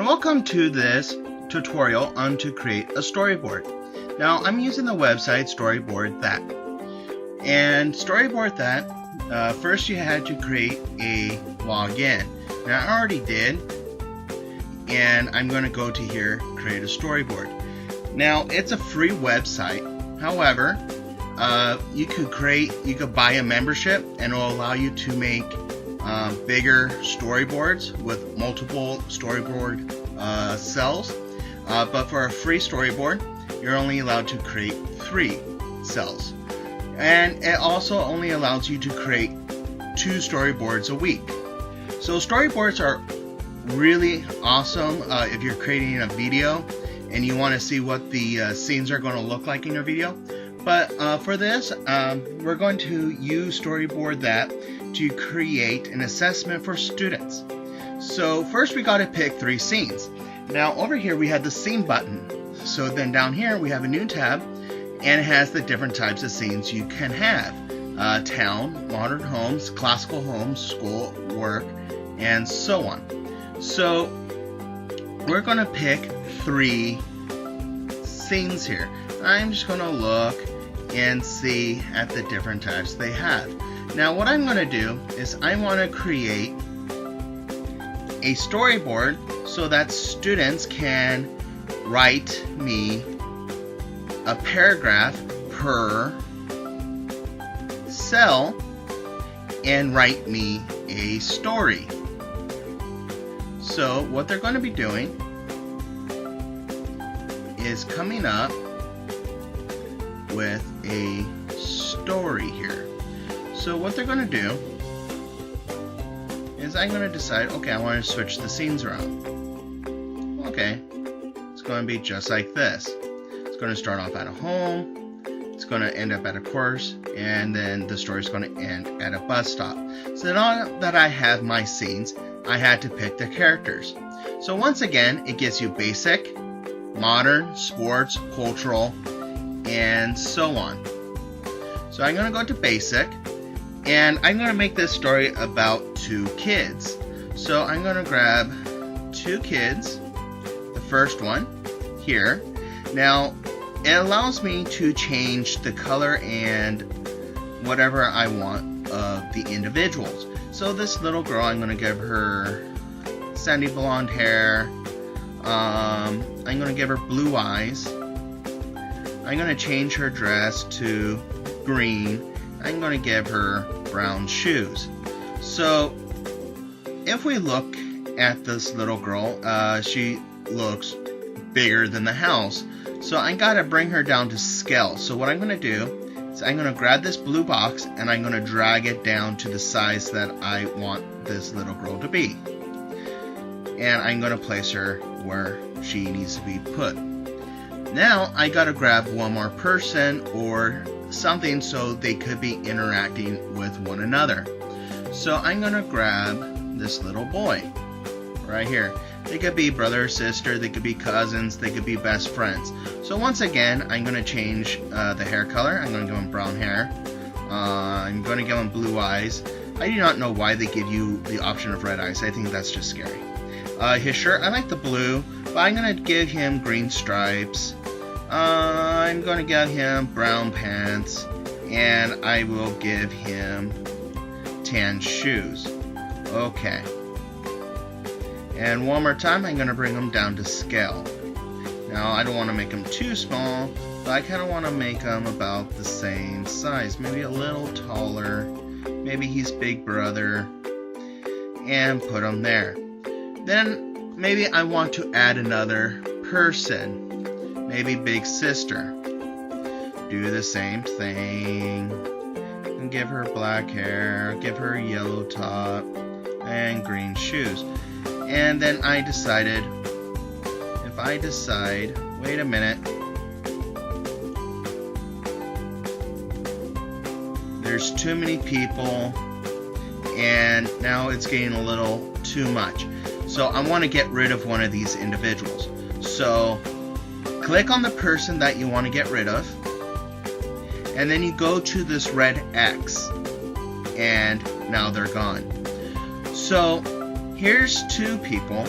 welcome to this tutorial on to create a storyboard. Now I'm using the website Storyboard that. And Storyboard that, first you had to create a login. Now I already did, and I'm going to go to here, create a storyboard. Now it's a free website. However, you could buy a membership and it will allow you to make bigger storyboards with multiple storyboard cells. But for a free storyboard, you're only allowed to create 3 cells. And it also only allows you to create 2 storyboards a week. So storyboards are really awesome if you're creating a video and you want to see what the scenes are going to look like in your video. But for this, we're going to use Storyboard that to create an assessment for students. So first we got to pick 3 scenes. Now over here we have the scene button. So then down here we have a new tab, and it has the different types of scenes you can have. Town, modern homes, classical homes, school, work, and so on. So we're going to pick 3 scenes here. I'm just going to look and see at the different types they have. Now what I'm going to do is I want to create a storyboard so that students can write me a paragraph per cell and write me a story. So what they're going to be doing is coming up with a story here. So what they're going to do is I'm going to decide, okay, I want to switch the scenes around. Okay, it's going to be just like this. It's going to start off at a home, it's going to end up at a course, and then the story is going to end at a bus stop. So now that I have my scenes, I had to pick the characters. So once again, it gives you basic, modern, sports, cultural, and so on. So I'm going to go to basic, and I'm going to make this story about 2 kids. So I'm going to grab 2 kids, the first one here. Now it allows me to change the color and whatever I want of the individuals. So this little girl, I'm going to give her sandy blonde hair. I'm going to give her blue eyes. I'm going to change her dress to green. I'm going to give her brown shoes. So if we look at this little girl, she looks bigger than the house. So I got to bring her down to scale. So what I'm going to do is I'm going to grab this blue box and I'm going to drag it down to the size that I want this little girl to be. And I'm going to place her where she needs to be put. Now I gotta grab one more person or something so they could be interacting with one another. So I'm gonna grab this little boy right here. They could be brother or sister, they could be cousins, they could be best friends. So once again, I'm gonna change the hair color. I'm gonna give him brown hair. I'm gonna give him blue eyes. I do not know why they give you the option of red eyes. I think that's just scary. His shirt, I like the blue, but I'm gonna give him green stripes. I'm going to give him brown pants, and I will give him tan shoes. Okay. And one more time, I'm going to bring him down to scale. Now, I don't want to make him too small, but I kind of want to make him about the same size. Maybe a little taller. Maybe he's big brother. And put him there. Then, maybe I want to add another person. Maybe big sister. Do the same thing. And give her black hair, give her yellow top, and green shoes. And then I decided, if I decide, wait a minute, there's too many people, and now it's getting a little too much. So I want to get rid of one of these individuals. So click on the person that you want to get rid of, and then you go to this red X, and now they're gone. So here's 2 people,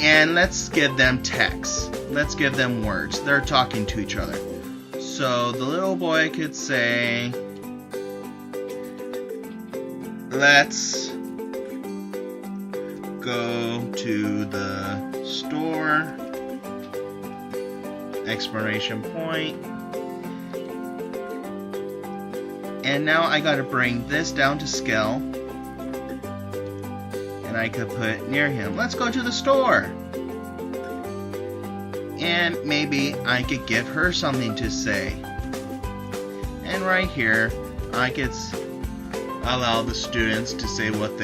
And let's give them text. Let's give them words. They're talking to each other. So the little boy could say, let's go to the store, exclamation point. And now I gotta bring this down to scale. And I could put near him, let's go to the store. And maybe I could give her something to say. And right here, I could allow the students to say what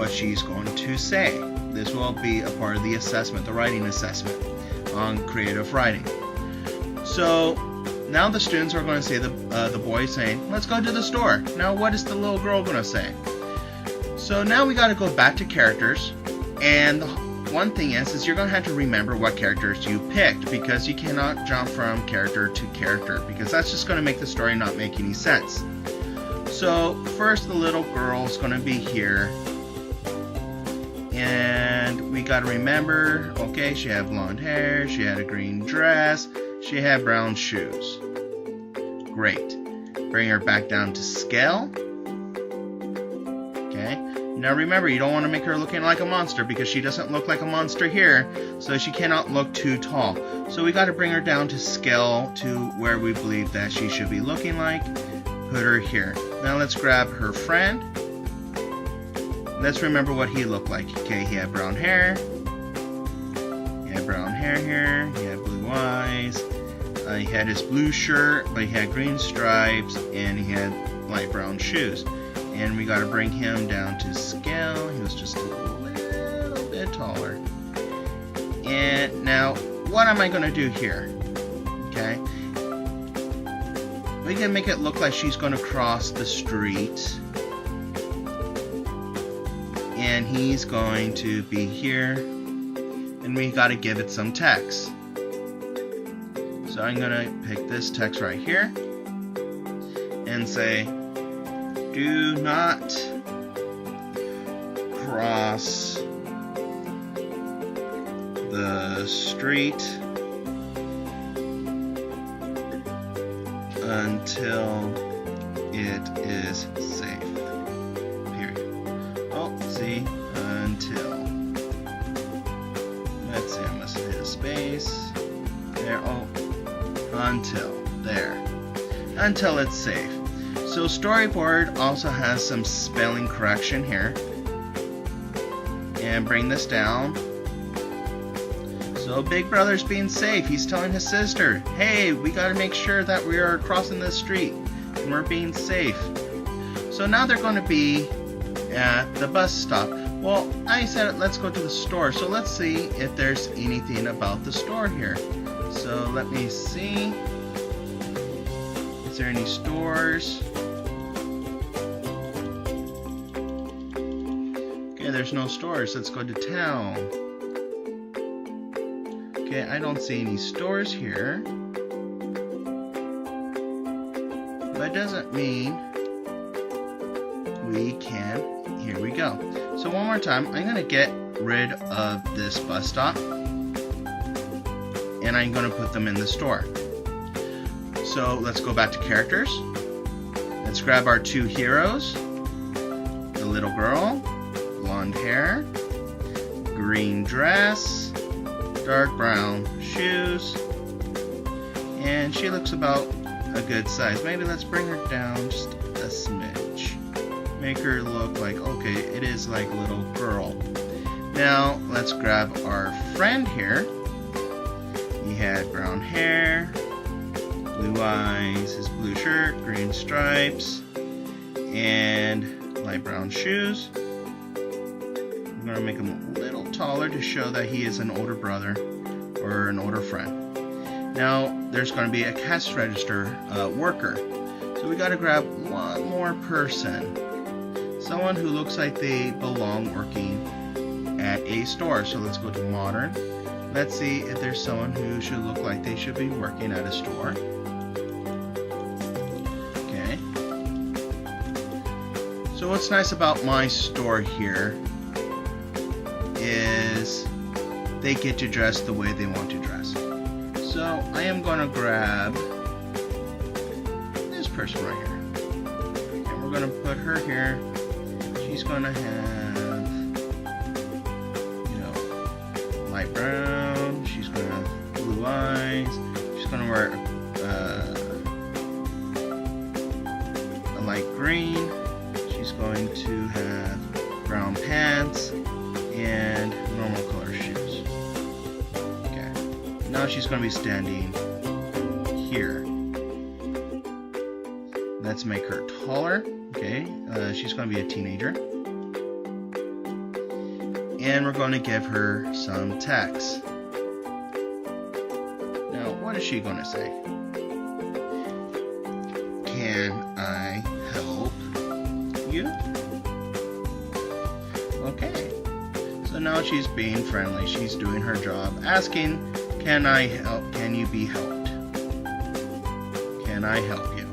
she's going to say. This will be a part of the assessment, the writing assessment on creative writing. So now the students are going to say, the boy saying, let's go to the store. Now what is the little girl going to say? So now we got to go back to characters, and one thing is you're going to have to remember what characters you picked, because you cannot jump from character to character, because that's just going to make the story not make any sense. So first the little girl is going to be here, and we got to remember, okay, she had blonde hair, she had a green dress, she had brown shoes. Great. Bring her back down to scale. Okay. Now remember, you don't want to make her looking like a monster, because she doesn't look like a monster here, so she cannot look too tall. So we got to bring her down to scale to where we believe that she should be looking like. Put her here. Now let's grab her friend. Let's remember what he looked like. Okay, he had brown hair. He had brown hair here. He had blue eyes. He had his blue shirt, but he had green stripes, and he had light brown shoes. And we got to bring him down to scale. He was just a little bit taller. And now, what am I going to do here? Okay. We can make it look like she's going to cross the street. And he's going to be here. And we got to give it some text. So I'm going to pick this text right here. And say, do not cross the street until it is safe. Period. Oh, see, until. Let's see, I must hit a space. There, oh, until. There. Until it's safe. So Storyboard also has some spelling correction here. And bring this down. So Big Brother's being safe. He's telling his sister, hey, we gotta make sure that we are crossing the street and we're being safe. So now they're gonna be at the bus stop. Well, I said let's go to the store. So let's see if there's anything about the store here. So let me see. Is there any stores? Okay, there's no stores. Let's go to town. Okay, I don't see any stores here. But it doesn't mean we can. Here we go. So one more time, I'm going to get rid of this bus stop. And I'm going to put them in the store. So let's go back to characters. Let's grab our two heroes. The little girl, blonde hair, green dress, dark brown shoes, and she looks about a good size. Maybe let's bring her down just a smidge. Make her look like, okay, it is like a little girl. Now let's grab our friend here. He had brown hair, blue eyes, his blue shirt, green stripes, and light brown shoes. I'm going to make him a little taller to show that he is an older brother or an older friend. Now there's going to be a cash register worker. So we got to grab one more person. Someone who looks like they belong working at a store. So let's go to modern. Let's see if there's someone who should look like they should be working at a store. Okay. So what's nice about my store here is they get to dress the way they want to dress. So I am going to grab this person right here, and we're going to put her here. She's going to have, light brown. She's going to have blue eyes. She's going to wear a light green. She's going to have brown pants and normal color shoes. Okay. Now she's going to be standing here. Let's make her taller. Okay. She's going to be a teenager. And we're going to give her some text. Now, what is she going to say? Can I help you? Okay. So now she's being friendly. She's doing her job, asking, can I help? Can you be helped? Can I help you?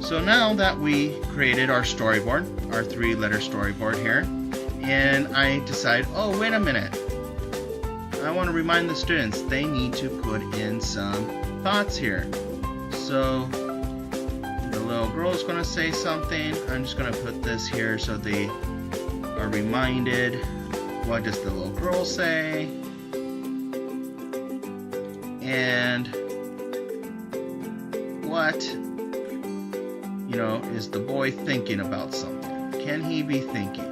So now that we created our storyboard, our 3-letter storyboard here, and I decide, oh, wait a minute. I want to remind the students they need to put in some thoughts here. So the little girl is going to say something. I'm just going to put this here so they are reminded. What does the little girl say? And what, is the boy thinking about something? Can he be thinking?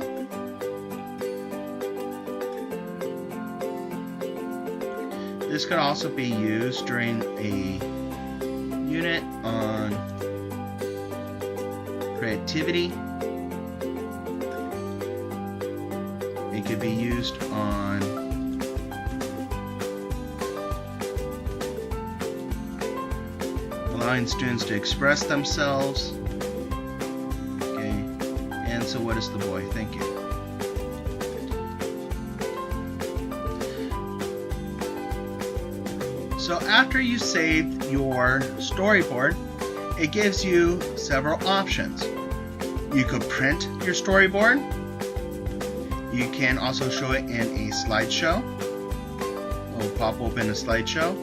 This could also be used during a unit on creativity. It could be used on allowing students to express themselves. Okay, and so what is the boy thinking? So after you save your storyboard, it gives you several options. You could print your storyboard. You can also show it in a slideshow. We'll pop open a slideshow.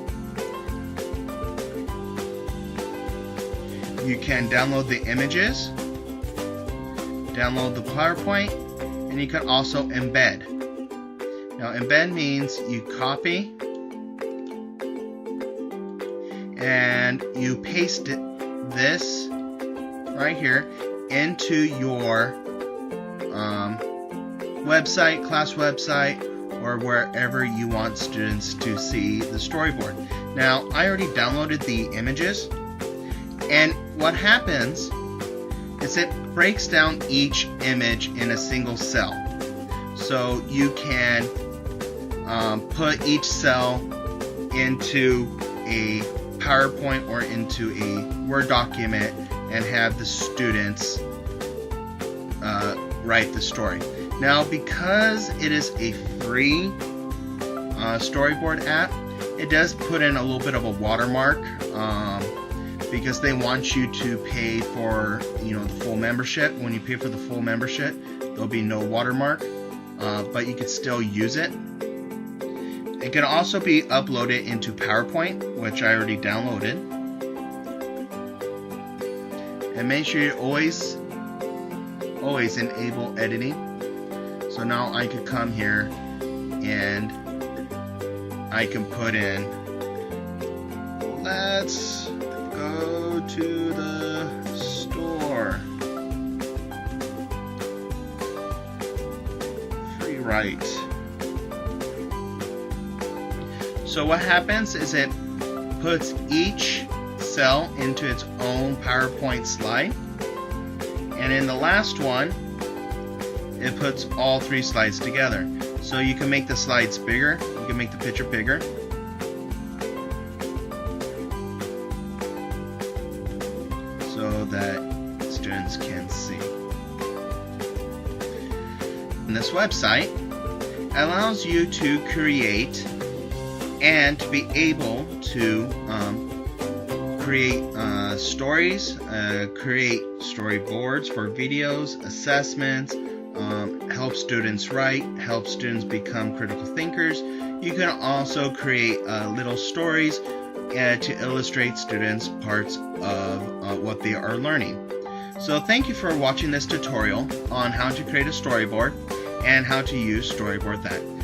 You can download the images, download the PowerPoint, and you can also embed. Now embed means you copy and you paste this right here into your website, class website, or wherever you want students to see the storyboard. Now, I already downloaded the images, and what happens is it breaks down each image in a single cell. So you can put each cell into a PowerPoint or into a Word document and have the students write the story. Now, because it is a free storyboard app, it does put in a little bit of a watermark because they want you to pay for the full membership. When you pay for the full membership, there'll be no watermark, but you could still use it. It can also be uploaded into PowerPoint, which I already downloaded. And make sure you always enable editing. So now I could come here and I can put in, let's go to the store. Free write. So what happens is it puts each cell into its own PowerPoint slide, and in the last one it puts all 3 slides together. So you can make the slides bigger, you can make the picture bigger, so that students can see. And this website allows you to create and to be able to create stories, create storyboards for videos, assessments, help help students write, help students become critical thinkers. You can also create little stories to illustrate students parts of what they are learning. So thank you for watching this tutorial on how to create a storyboard and how to use Storyboard that.